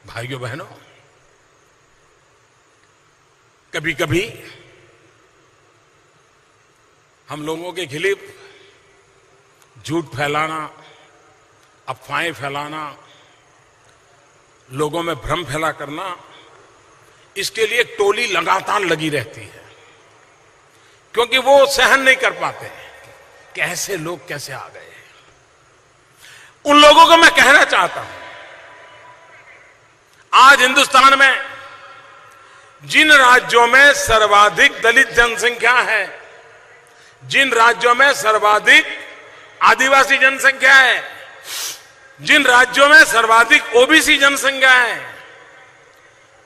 भाइयों बहनों, कभी कभी हम लोगों के खिलाफ झूठ फैलाना, अफवाहें फैलाना, लोगों में भ्रम फैला करना, इसके लिए एक टोली लगातार लगी रहती है, क्योंकि वो सहन नहीं कर पाते कि ऐसे लोग कैसे आ गए। उन लोगों को मैं कहना चाहता हूं, आज हिंदुस्तान में जिन राज्यों में सर्वाधिक दलित जनसंख्या है, जिन राज्यों में सर्वाधिक आदिवासी जनसंख्या है, जिन राज्यों में सर्वाधिक ओबीसी जनसंख्या है,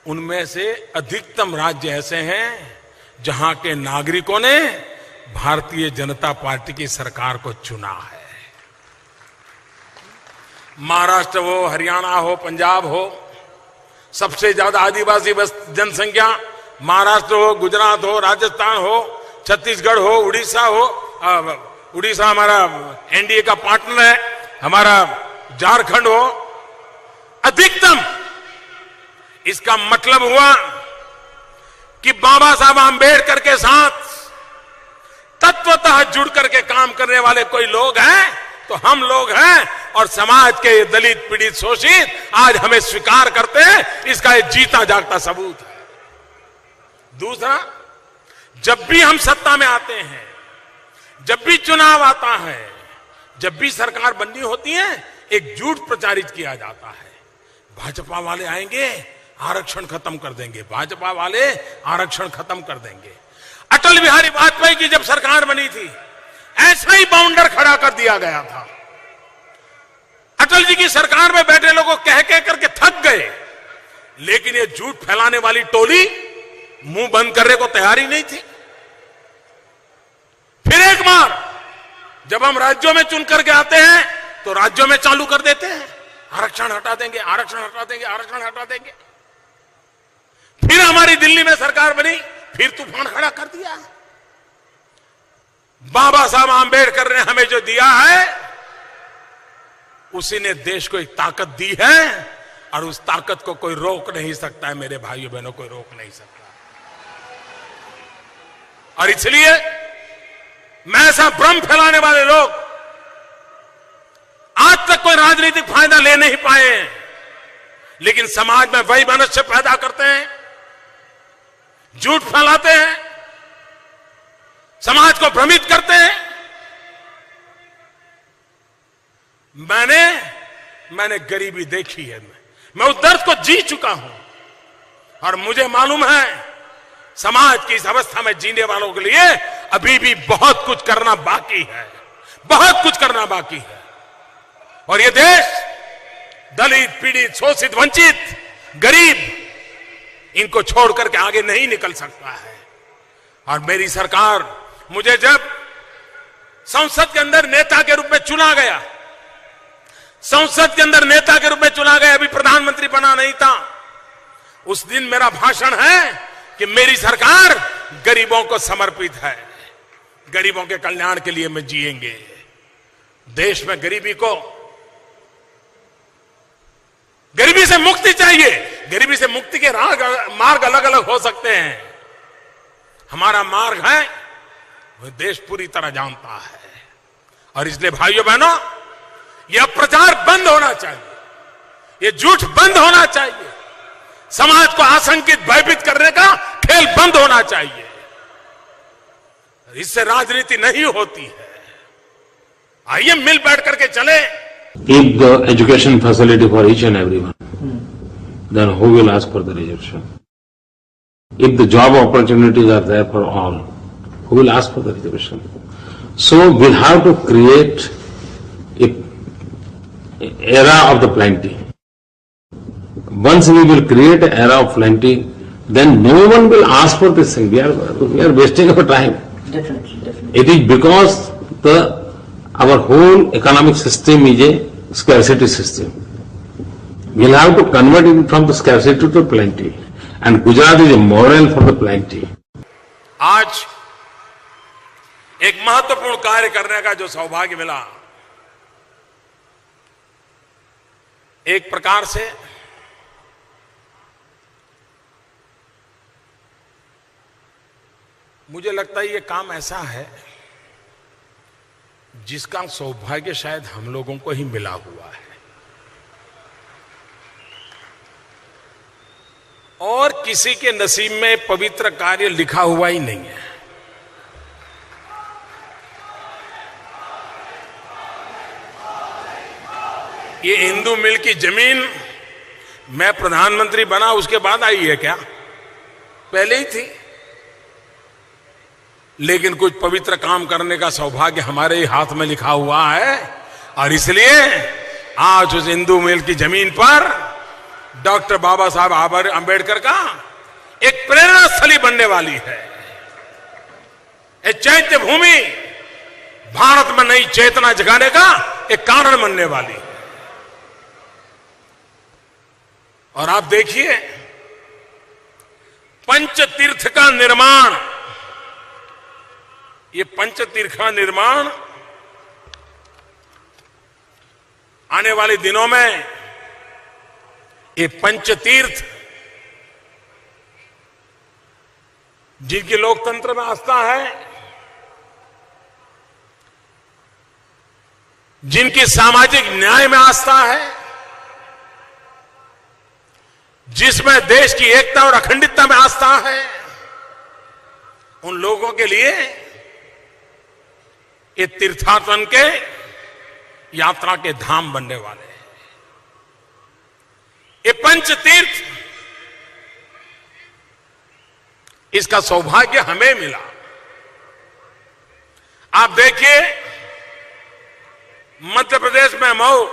उनमें से अधिकतम राज्य ऐसे हैं जहां के नागरिकों ने भारतीय जनता पार्टी की सरकार को चुना है। महाराष्ट्र हो, हरियाणा हो, पंजाब हो, सबसे ज्यादा आदिवासी जनसंख्या महाराष्ट्र हो, गुजरात हो, राजस्थान हो, छत्तीसगढ़ हो, उड़ीसा हो। उड़ीसा हमारा एनडीए का पार्टनर है, हमारा झारखंड हो, अधिकतम। इसका मतलब हुआ कि बाबा साहब आंबेडकर के साथ तत्वतः जुड़ करके काम करने वाले कोई लोग हैं तो हम लोग हैं, और समाज के दलित, पीड़ित, शोषित आज हमें स्वीकार करते हैं। इसका एक जीता जागता सबूत है। दूसरा, जब भी हम सत्ता में आते हैं, जब भी चुनाव आता है, जब भी सरकार बननी होती है, एक झूठ प्रचारित किया जाता है। भाजपा वाले आएंगे, आरक्षण खत्म कर देंगे, भाजपा वाले आरक्षण खत्म कर देंगे। अटल बिहारी वाजपेयी की जब सरकार बनी थी, ऐसा ही बाउंडर खड़ा कर दिया गया था। अटल जी की सरकार में बैठे लोगों कह करके थक गए, लेकिन ये झूठ फैलाने वाली टोली मुंह बंद करने को तैयार ही नहीं थी। फिर एक बार जब हम राज्यों में चुन करके आते हैं तो राज्यों में चालू कर देते हैं, आरक्षण हटा देंगे, आरक्षण हटा देंगे, आरक्षण हटा देंगे। फिर हमारी दिल्ली में सरकार बनी, फिर तूफान खड़ा कर दिया। बाबा साहब आंबेडकर ने हमें जो दिया है, उसी ने देश को एक ताकत दी है, और उस ताकत को कोई रोक नहीं सकता है। मेरे भाइयों बहनों, कोई रोक नहीं सकता। और इसलिए मैं ऐसा भ्रम फैलाने वाले लोग आज तक कोई राजनीतिक फायदा ले नहीं पाए हैं, लेकिन समाज में वही मनुष्य पैदा करते हैं, झूठ फैलाते हैं, समाज को भ्रमित करते हैं। मैंने गरीबी देखी है, मैं उस दर्द को जी चुका हूं, और मुझे मालूम है समाज की इस अवस्था में जीने वालों के लिए अभी भी बहुत कुछ करना बाकी है, बहुत कुछ करना बाकी है। और ये देश दलित, पीड़ित, शोषित, वंचित, गरीब, इनको छोड़ करके आगे नहीं निकल सकता है। और मेरी सरकार, मुझे जब संसद के अंदर नेता के रूप में चुना गया, संसद के अंदर नेता के रूप में चुना गया, अभी प्रधानमंत्री बना नहीं था, उस दिन मेरा भाषण है कि मेरी सरकार गरीबों को समर्पित है, गरीबों के कल्याण के लिए मैं जिएंगे। देश में गरीबी से मुक्ति चाहिए। गरीबी से मुक्ति के मार्ग अलग अलग हो सकते हैं, हमारा मार्ग है वह देश पूरी तरह जानता है। और इसलिए भाइयों बहनों, यह प्रचार बंद होना चाहिए, यह झूठ बंद होना चाहिए, समाज को आशंकित, भयभीत करने का खेल बंद होना चाहिए। इससे राजनीति नहीं होती है। आइए मिल बैठ करके चले। If the education facility for each and everyone, then who will ask for the reservation? If the job opportunities are there for all, who will ask for the reservation? So we'll have to create an era of the plenty. Once we will create an era of plenty, then no one will ask for this thing. We are wasting our time. Definitely. It is because our whole economic system is a scarcity system. We'll have to convert it from the scarcity to plenty. And Gujarat is a model for the plenty. आज एक महत्वपूर्ण कार्य करने का जो सौभाग्य मिला, एक प्रकार से मुझे लगता है ये काम ऐसा है जिसका सौभाग्य शायद हम लोगों को ही मिला हुआ है और किसी के नसीब में पवित्र कार्य लिखा हुआ ही नहीं है। ये हिंदू मिल की जमीन मैं प्रधानमंत्री बना उसके बाद आई है क्या? पहले ही थी। लेकिन कुछ पवित्र काम करने का सौभाग्य हमारे ही हाथ में लिखा हुआ है और इसलिए आज उस हिंदू मिल की जमीन पर डॉक्टर बाबा साहब आंबेडकर का एक प्रेरणा स्थली बनने वाली है। एक चैत्य भूमि भारत में नई चेतना जगाने का एक कारण बनने वाली है। और आप देखिए पंचतीर्थ का निर्माण, ये पंचतीर्थ का निर्माण आने वाले दिनों में ये पंचतीर्थ जिनकी लोकतंत्र में आस्था है, जिनकी सामाजिक न्याय में आस्था है, जिसमें देश की एकता और अखंडितता में आस्था है, उन लोगों के लिए ये तीर्थाटन के यात्रा के धाम बनने वाले हैं। ये पंचतीर्थ, इसका सौभाग्य हमें मिला। आप देखिए मध्य प्रदेश में मऊ,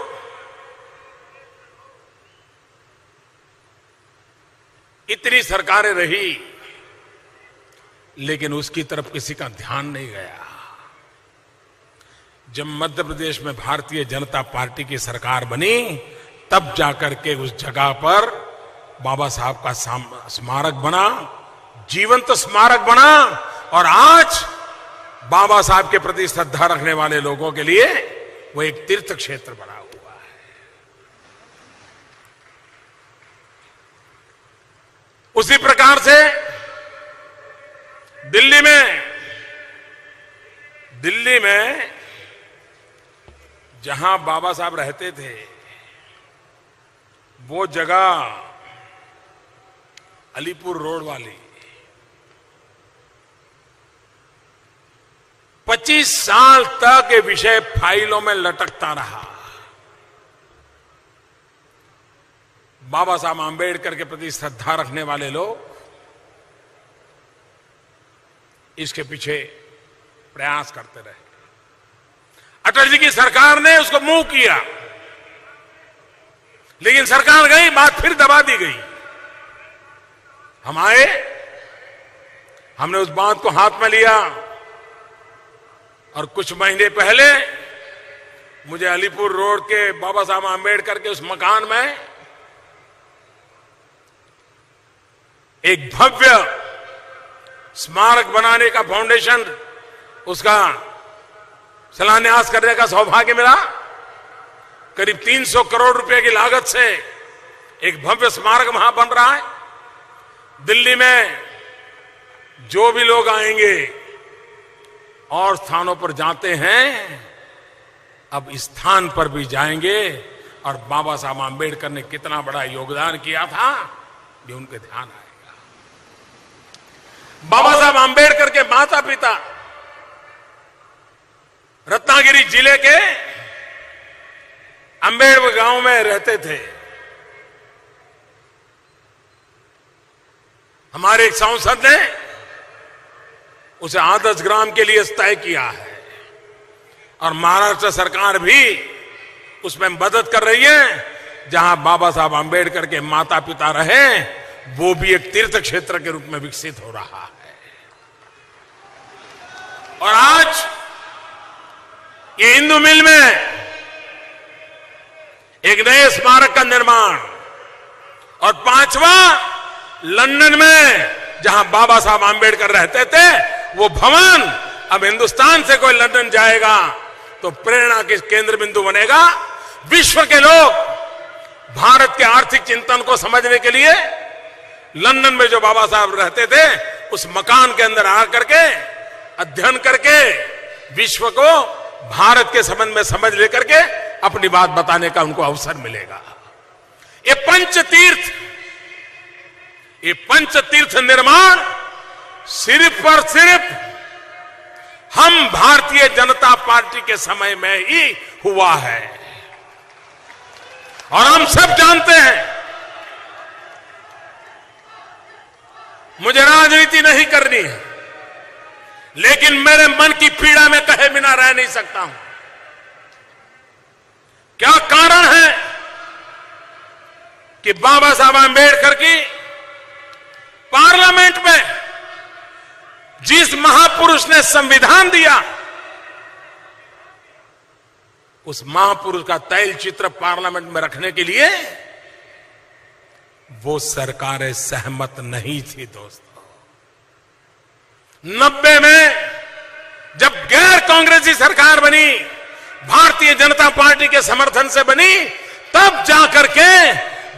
इतनी सरकारें रही लेकिन उसकी तरफ किसी का ध्यान नहीं गया। जब मध्य प्रदेश में भारतीय जनता पार्टी की सरकार बनी तब जाकर के उस जगह पर बाबा साहब का स्मारक बना, जीवंत स्मारक बना और आज बाबा साहब के प्रति श्रद्धा रखने वाले लोगों के लिए वो एक तीर्थ क्षेत्र बना हुआ है। उसी प्रकार से दिल्ली में जहां बाबा साहब रहते थे वो जगह अलीपुर रोड वाली 25 साल तक ये विषय फाइलों में लटकता रहा। बाबा साहब आंबेडकर के प्रति श्रद्धा रखने वाले लोग इसके पीछे प्रयास करते रहे। अटल जी की सरकार ने उसको मुंह किया लेकिन सरकार गई, बात फिर दबा दी गई। हम आए, हमने उस बात को हाथ में लिया और कुछ महीने पहले मुझे अलीपुर रोड के बाबा साहब आंबेडकर के उस मकान में एक भव्य स्मारक बनाने का फाउंडेशन, उसका शिलान्यास करने का सौभाग्य मिला। करीब 300 करोड़ रुपए की लागत से एक भव्य स्मारक वहां बन रहा है। दिल्ली में जो भी लोग आएंगे और स्थानों पर जाते हैं, अब इस स्थान पर भी जाएंगे और बाबा साहब आंबेडकर ने कितना बड़ा योगदान किया था ये उनके ध्यान आएगा। बाबा साहब आंबेडकर के माता पिता रत्नागिरी जिले के अंबेडकर गांव में रहते थे। हमारे एक सांसद ने उसे आदर्श ग्राम के लिए तय किया है और महाराष्ट्र सरकार भी उसमें मदद कर रही है। जहां बाबा साहब आंबेडकर के माता पिता रहे वो भी एक तीर्थ क्षेत्र के रूप में विकसित हो रहा है। और आज ये हिंदू मिल में एक नए स्मारक का निर्माण और 5वां लंदन में जहां बाबा साहब आंबेडकर रहते थे वो भवन अब हिंदुस्तान से कोई लंदन जाएगा तो प्रेरणा के केंद्र बिंदु बनेगा। विश्व के लोग भारत के आर्थिक चिंतन को समझने के लिए लंदन में जो बाबा साहब रहते थे उस मकान के अंदर आकर के अध्ययन करके विश्व को भारत के संबंध में समझ लेकर के अपनी बात बताने का उनको अवसर मिलेगा। ये पंचतीर्थ निर्माण सिर्फ और सिर्फ हम भारतीय जनता पार्टी के समय में ही हुआ है। और हम सब जानते हैं, मुझे राजनीति नहीं करनी है, लेकिन मेरे मन की पीड़ा में कहे बिना रह नहीं सकता हूं। क्या कारण है कि बाबा साहब आंबेडकर की पार्लियामेंट में जिस महापुरुष ने संविधान दिया, उस महापुरुष का तैल चित्र पार्लियामेंट में रखने के लिए वो सरकारें सहमत नहीं थी। दोस्तों 90 में जब गैर कांग्रेसी सरकार बनी, भारतीय जनता पार्टी के समर्थन से बनी, तब जाकर के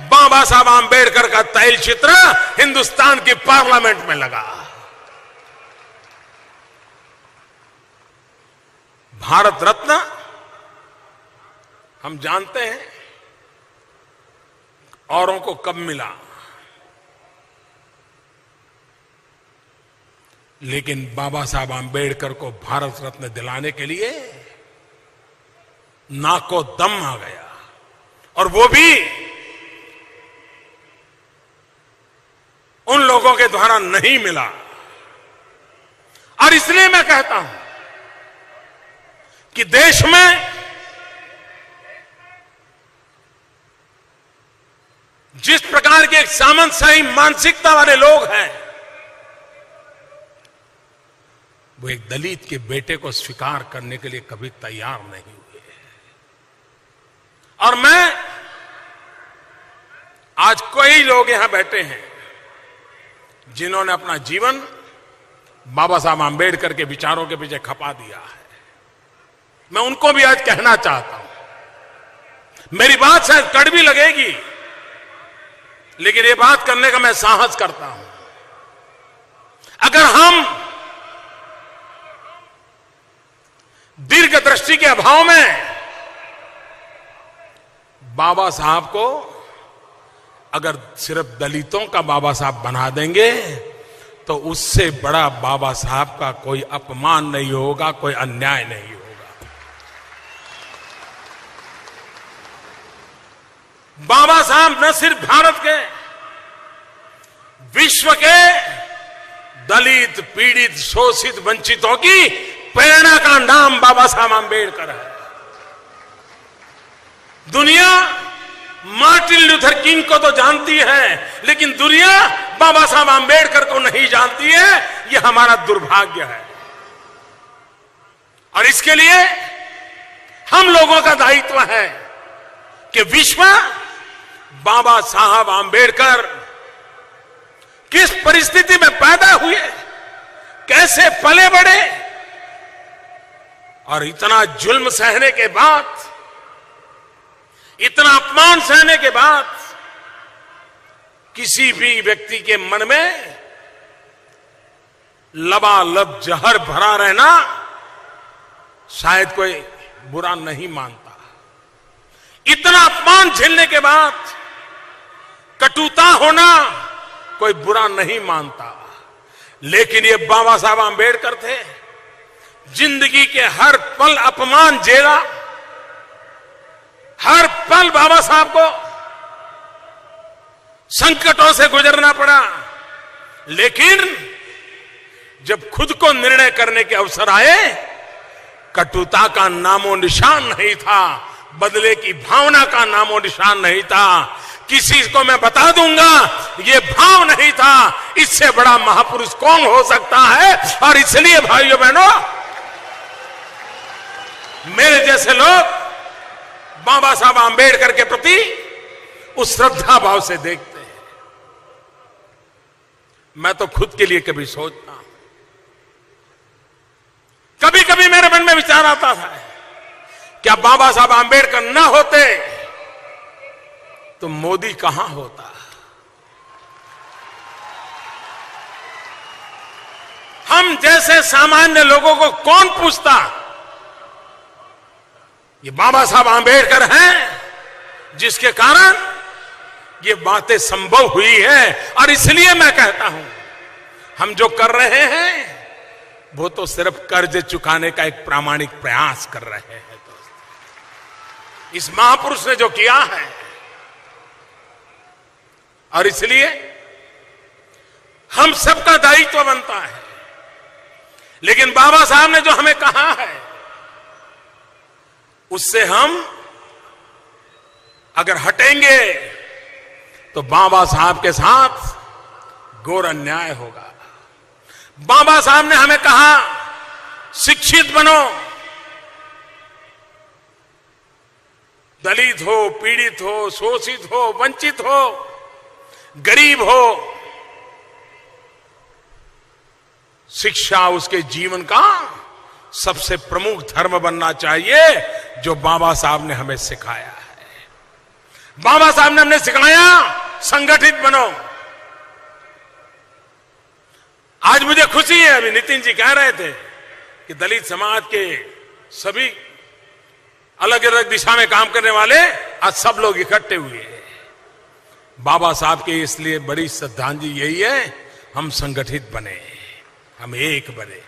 बाबा साहब आंबेडकर का तैल चित्र हिंदुस्तान की पार्लियामेंट में लगा। भारत रत्न हम जानते हैं औरों को कब मिला, लेकिन बाबा साहब आंबेडकर को भारत रत्न दिलाने के लिए नाको दम आ गया, और वो भी उन लोगों के द्वारा नहीं मिला। और इसलिए मैं कहता हूं कि देश में जिस प्रकार के एक सामंतशाही मानसिकता वाले लोग हैं, वो एक दलित के बेटे को स्वीकार करने के लिए कभी तैयार नहीं हुए। और मैं आज कई लोग यहां बैठे हैं जिन्होंने अपना जीवन बाबा साहब आंबेडकर के विचारों के पीछे खपा दिया है। मैं उनको भी आज कहना चाहता हूं, मेरी बात शायद कड़वी लगेगी, लेकिन ये बात करने का मैं साहस करता हूं। अगर हम दीर्घ दृष्टि के अभाव में बाबा साहब को अगर सिर्फ दलितों का बाबा साहब बना देंगे, तो उससे बड़ा बाबा साहब का कोई अपमान नहीं होगा, कोई अन्याय नहीं होगा। बाबा साहब न सिर्फ भारत के, विश्व के दलित, पीड़ित, शोषित, वंचितों की प्रेरणा का नाम बाबा साहब आंबेडकर है। दुनिया मार्टिन लूथर किंग को तो जानती है, लेकिन दुनिया बाबा साहब आंबेडकर को नहीं जानती है। यह हमारा दुर्भाग्य है, और इसके लिए हम लोगों का दायित्व है कि विश्व बाबा साहब आंबेडकर किस परिस्थिति में पैदा हुए, कैसे पले बढ़े, और इतना जुल्म सहने के बाद, इतना अपमान सहने के बाद, किसी भी व्यक्ति के मन में लबालब जहर भरा रहना शायद कोई बुरा नहीं मानता। इतना अपमान झेलने के बाद कटुता होना कोई बुरा नहीं मानता। लेकिन ये बाबा साहब आंबेडकर थे, जिंदगी के हर पल अपमान झेला, हर पल बाबा साहब को संकटों से गुजरना पड़ा, लेकिन जब खुद को निर्णय करने के अवसर आए, कटुता का नामो निशान नहीं था, बदले की भावना का नामो निशान नहीं था। किसी को मैं बता दूंगा, ये भाव नहीं था, इससे बड़ा महापुरुष कौन हो सकता है। और इसलिए भाइयों बहनों, मेरे जैसे लोग बाबा साहब आंबेडकर के प्रति उस श्रद्धा भाव से देखते हैं। मैं तो खुद के लिए कभी सोचता हूं, कभी कभी मेरे मन में विचार आता था, क्या बाबा साहब आंबेडकर न होते तो मोदी कहां होता। हम जैसे सामान्य लोगों को कौन पूछता? ये बाबा साहब आंबेडकर हैं जिसके कारण ये बातें संभव हुई है। और इसलिए मैं कहता हूं, हम जो कर रहे हैं वो तो सिर्फ कर्ज चुकाने का एक प्रामाणिक प्रयास कर रहे हैं। दोस्त, इस महापुरुष ने जो किया है, और इसलिए हम सबका दायित्व बनता है। लेकिन बाबा साहब ने जो हमें कहा है, उससे हम अगर हटेंगे तो बाबा साहब के साथ घोर अन्याय होगा। बाबा साहब ने हमें कहा, शिक्षित बनो, दलित हो, पीड़ित हो, शोषित हो, वंचित हो, गरीब हो, शिक्षा उसके जीवन का सबसे प्रमुख धर्म बनना चाहिए, जो बाबा साहब ने हमें सिखाया है। बाबा साहब ने हमने सिखाया, संगठित बनो। आज मुझे खुशी है, अभी नितिन जी कह रहे थे कि दलित समाज के सभी अलग अलग दिशा में काम करने वाले आज सब लोग इकट्ठे हुए हैं। बाबा साहब के इसलिए बड़ी श्रद्धांजलि यही है, हम संगठित बने, हम एक बने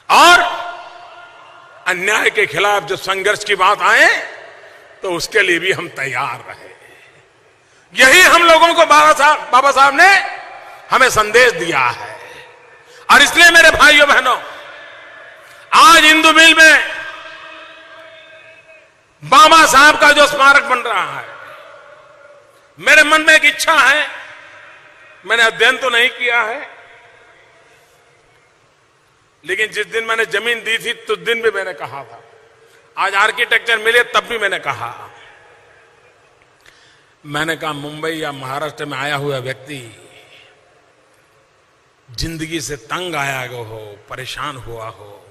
और अन्याय के खिलाफ जो संघर्ष की बात आए तो उसके लिए भी हम तैयार रहे। यही हम लोगों को बाबा साहब ने हमें संदेश दिया है। और इसलिए मेरे भाइयों बहनों, आज इंदु मिल में बाबा साहब का जो स्मारक बन रहा है, मेरे मन में एक इच्छा है, मैंने अध्ययन तो नहीं किया है, लेकिन जिस दिन मैंने जमीन दी थी तो दिन भी मैंने कहा था, आज आर्किटेक्चर मिले तब भी मैंने कहा, मैंने कहा मुंबई या महाराष्ट्र में आया हुआ व्यक्ति जिंदगी से तंग आया हो, परेशान हुआ हो,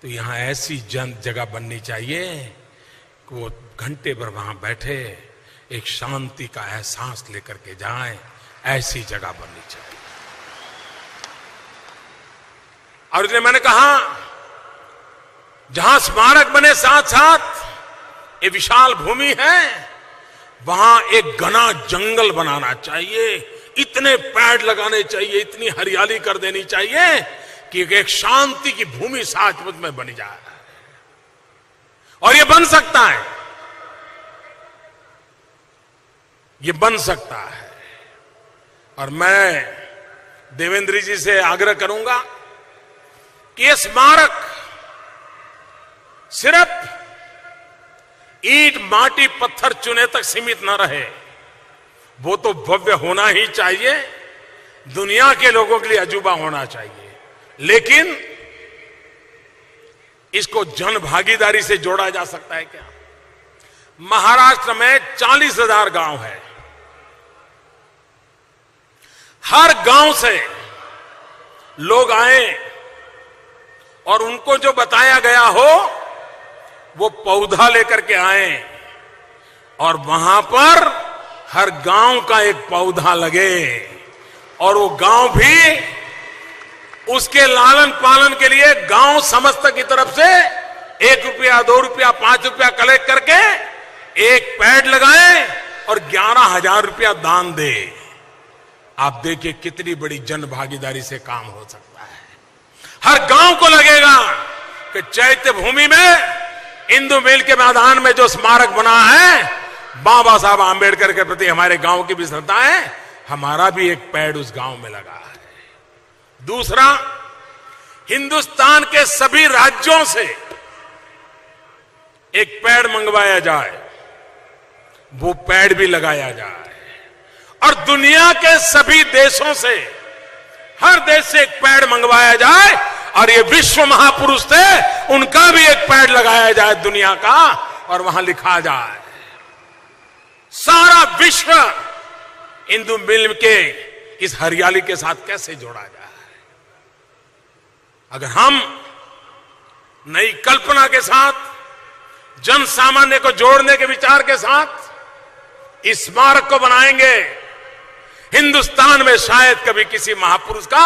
तो यहां ऐसी जगह बननी चाहिए कि वो घंटे भर वहां बैठे, एक शांति का एहसास लेकर के जाए, ऐसी जगह बननी चाहिए। और इसलिए मैंने कहा, जहां स्मारक बने साथ साथ ये विशाल भूमि है, वहां एक घना जंगल बनाना चाहिए, इतने पेड़ लगाने चाहिए, इतनी हरियाली कर देनी चाहिए कि एक शांति की भूमि शाश्वत में बन जाए। और ये बन सकता है, ये बन सकता है। और मैं देवेंद्र जी से आग्रह करूंगा कि ये स्मारक सिर्फ ईंट, माटी, पत्थर, चुने तक सीमित न रहे, वो तो भव्य होना ही चाहिए, दुनिया के लोगों के लिए अजूबा होना चाहिए। लेकिन इसको जन भागीदारी से जोड़ा जा सकता है क्या? महाराष्ट्र में 40,000 गांव है, हर गांव से लोग आए और उनको जो बताया गया हो वो पौधा लेकर के आए और वहां पर हर गांव का एक पौधा लगे और वो गांव भी उसके लालन पालन के लिए गांव समस्त की तरफ से 1 रुपया, 2 रुपया, 5 रुपया कलेक्ट करके एक पेड़ लगाए और 11,000 रुपया दान दे। आप देखिए कितनी बड़ी जन भागीदारी से काम हो सकता है। हर गांव को लगेगा कि चैत्य भूमि में, इंदु मिल के मैदान में जो स्मारक बना है, बाबा साहब आंबेडकर के प्रति हमारे गांव की भी श्रद्धा है, हमारा भी एक पेड़ उस गांव में लगा है। दूसरा, हिंदुस्तान के सभी राज्यों से एक पेड़ मंगवाया जाए, वो पेड़ भी लगाया जाए और दुनिया के सभी देशों से, हर देश से एक पेड़ मंगवाया जाए और ये विश्व महापुरुष थे, उनका भी एक पेड़ लगाया जाए दुनिया का और वहां लिखा जाए, सारा विश्व इंदु मिल के इस हरियाली के साथ कैसे जोड़ा जाए। अगर हम नई कल्पना के साथ, जन सामान्य को जोड़ने के विचार के साथ इस स्मारक को बनाएंगे, हिंदुस्तान में शायद कभी किसी महापुरुष का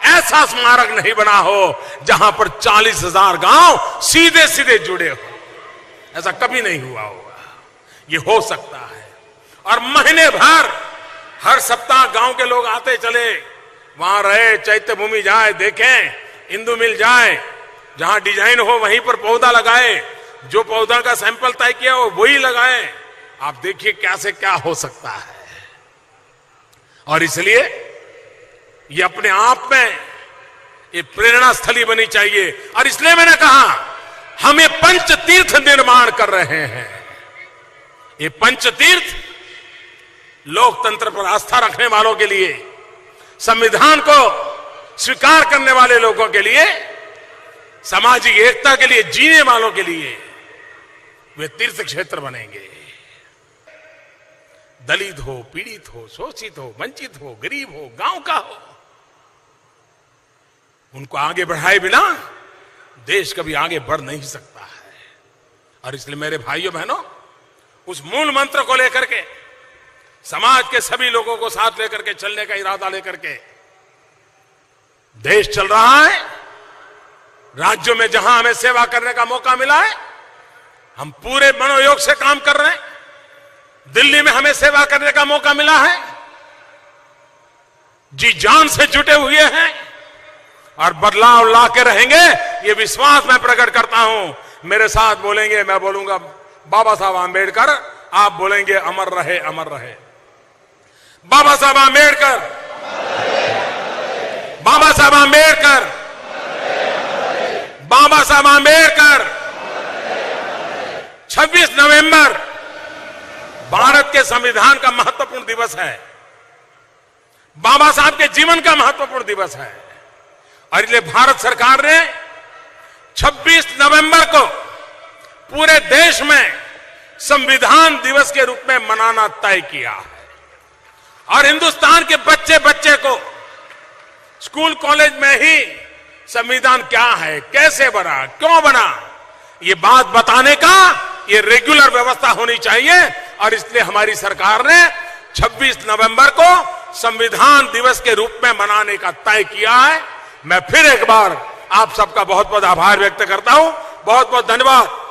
ऐसा स्मारक नहीं बना हो जहां पर 40,000 गांव सीधे सीधे जुड़े हो। ऐसा कभी नहीं हुआ होगा। ये हो सकता है। और महीने भर हर सप्ताह गांव के लोग आते चले, वहां रहे, चैत्य भूमि जाए, देखें, इंदु मिल जाए, जहां डिजाइन हो वहीं पर पौधा लगाए, जो पौधा का सैंपल तय किया हो वही लगाए। आप देखिए क्या से क्या हो सकता है। और इसलिए ये अपने आप में ये प्रेरणा स्थली बनी चाहिए। और इसलिए मैंने कहा हम ये पंच तीर्थ निर्माण कर रहे हैं। ये पंच तीर्थ लोकतंत्र पर आस्था रखने वालों के लिए, संविधान को स्वीकार करने वाले लोगों के लिए, सामाजिक एकता के लिए जीने वालों के लिए वे तीर्थ क्षेत्र बनेंगे। दलित हो, पीड़ित हो, शोषित हो, वंचित हो, गरीब हो, गांव का हो, उनको आगे बढ़ाए बिना देश कभी आगे बढ़ नहीं सकता है। और इसलिए मेरे भाइयों बहनों, उस मूल मंत्र को लेकर के, समाज के सभी लोगों को साथ लेकर के चलने का इरादा लेकर के देश चल रहा है। राज्यों में जहां हमें सेवा करने का मौका मिला है, हम पूरे मनोयोग से काम कर रहे हैं। दिल्ली में हमें सेवा करने का मौका मिला है, जी जान से जुटे हुए हैं और बदलाव ला के रहेंगे, ये विश्वास मैं प्रकट करता हूं। मेरे साथ बोलेंगे, मैं बोलूंगा बाबा साहब आंबेडकर, आप बोलेंगे अमर रहे, अमर रहे। बाबा साहब आंबेडकर, बाबा साहब आंबेडकर, बाबा साहब आंबेडकर। 26 नवंबर भारत के संविधान का महत्वपूर्ण दिवस है, बाबा साहब के जीवन का महत्वपूर्ण दिवस है। और इसलिए भारत सरकार ने 26 नवंबर को पूरे देश में संविधान दिवस के रूप में मनाना तय किया है। और हिंदुस्तान के बच्चे बच्चे को स्कूल कॉलेज में ही संविधान क्या है, कैसे बना, क्यों बना, ये बात बताने का ये रेगुलर व्यवस्था होनी चाहिए। और इसलिए हमारी सरकार ने 26 नवंबर को संविधान दिवस के रूप में मनाने का तय किया है। मैं फिर एक बार आप सबका बहुत बहुत आभार व्यक्त करता हूं। बहुत बहुत धन्यवाद।